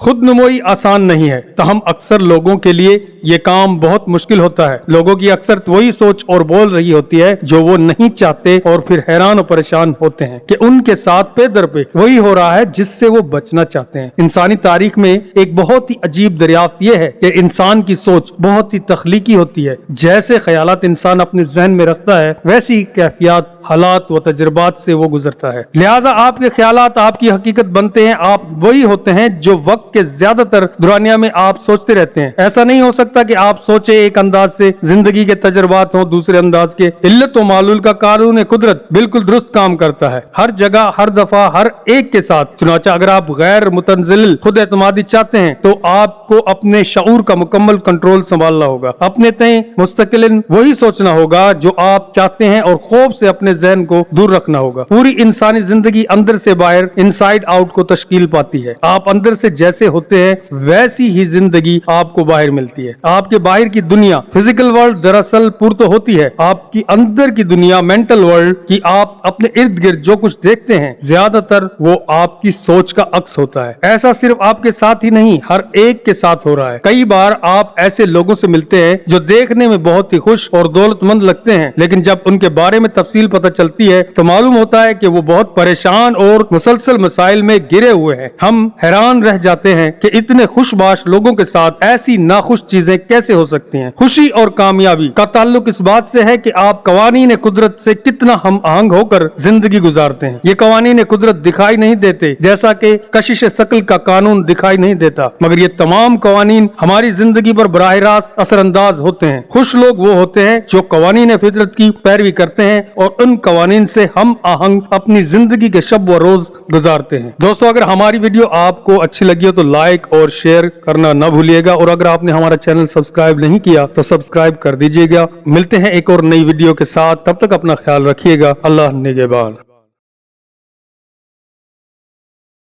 خود نموئی آسان نہیں ہے، تاہم اکثر لوگوں کے لیے یہ کام بہت مشکل ہوتا ہے۔ لوگوں کی اکثر وہی سوچ اور بول رہی ہوتی ہے جو وہ نہیں چاہتے، اور پھر حیران اور پریشان ہوتے ہیں کہ ان کے ساتھ پے در پہ وہی ہو رہا ہے جس سے وہ بچنا چاہتے ہیں۔ انسانی تاریخ میں ایک بہت ہی عجیب دریافت یہ ہے کہ انسان کی سوچ بہت ہی تخلیقی ہوتی ہے۔ جیسے خیالات انسان اپنے ذہن میں رکھتا ہے، ویسی کیفیات، حالات و تجربات سے وہ گزرتا ہے۔ لہٰذا آپ کے خیالات آپ کی حقیقت بنتے ہیں۔ آپ وہی ہوتے ہیں جو وقت کے زیادہ تر دورانیہ میں آپ سوچتے رہتے ہیں۔ ایسا نہیں ہو سکتا کہ آپ سوچیں ایک انداز سے، زندگی کے تجربات ہوں دوسرے انداز کے۔ علت و معلول کا قانون قدرت بالکل درست کام کرتا ہے، ہر جگہ، ہر دفعہ، ہر ایک کے ساتھ۔ چنانچہ اگر آپ غیر متنزل خود اعتمادی چاہتے ہیں تو آپ کو اپنے شعور کا مکمل کنٹرول سنبھالنا ہوگا، اپنے تئیں مستقلاً وہی سوچنا ہوگا جو آپ چاہتے ہیں، اور خوف سے اپنے ذہن کو دور رکھنا ہوگا۔ پوری انسانی زندگی اندر سے باہر، انسائیڈ آؤٹ کو تشکیل پاتی ہے۔ آپ اندر سے جیسے ہوتے ہیں ویسی ہی زندگی آپ کو باہر ملتی ہے۔ آپ کے باہر کی دنیا فزیکل ورلڈ دراصل پور تو ہوتی ہے آپ کی اندر کی دنیا مینٹل ورلڈ کی۔ آپ اپنے ارد گرد جو کچھ دیکھتے ہیں زیادہ تر وہ آپ کی سوچ کا عکس ہوتا ہے۔ ایسا صرف آپ کے ساتھ ہی نہیں، ہر ایک کے ساتھ ہو رہا ہے۔ کئی بار آپ ایسے لوگوں سے ملتے ہیں جو دیکھنے میں بہت ہی خوش اور دولت مند لگتے ہیں، لیکن جب ان کے بارے میں تفصیل پتہ چلتی ہے تو معلوم ہوتا ہے کہ وہ بہت پریشان اور مسلسل مسائل میں گرے ہوئے ہیں۔ ہم حیران رہ جاتے ہیں کہ اتنے خوش باش لوگوں کے ساتھ ایسی ناخوش چیزیں کیسے ہو سکتی ہیں۔ خوشی اور کامیابی کا تعلق اس بات سے ہے کہ آپ قوانین قدرت سے کتنا ہم آہنگ ہو کر زندگی گزارتے ہیں۔ یہ قوانین قدرت دکھائی نہیں دیتے، جیسا کہ کشش ثقل کا قانون دکھائی نہیں دیتا، مگر یہ تمام قوانین ہماری زندگی پر براہ راست اثر انداز ہوتے ہیں۔ خوش لوگ وہ ہوتے ہیں جو قوانین فطرت کی پیروی کرتے ہیں اور ان قوانین سے ہم آہنگ اپنی زندگی کے شب و روز گزارتے ہیں۔ دوستو، اگر ہماری ویڈیو آپ کو اچھی لگی ہو تو لائک اور شیئر کرنا نہ بھولیے گا، اور اگر آپ نے ہمارا چینل سبسکرائب نہیں کیا تو سبسکرائب کر دیجیے گا۔ ملتے ہیں ایک اور نئی ویڈیو کے ساتھ، تب تک اپنا خیال رکھیے گا۔ اللہ نگہبان۔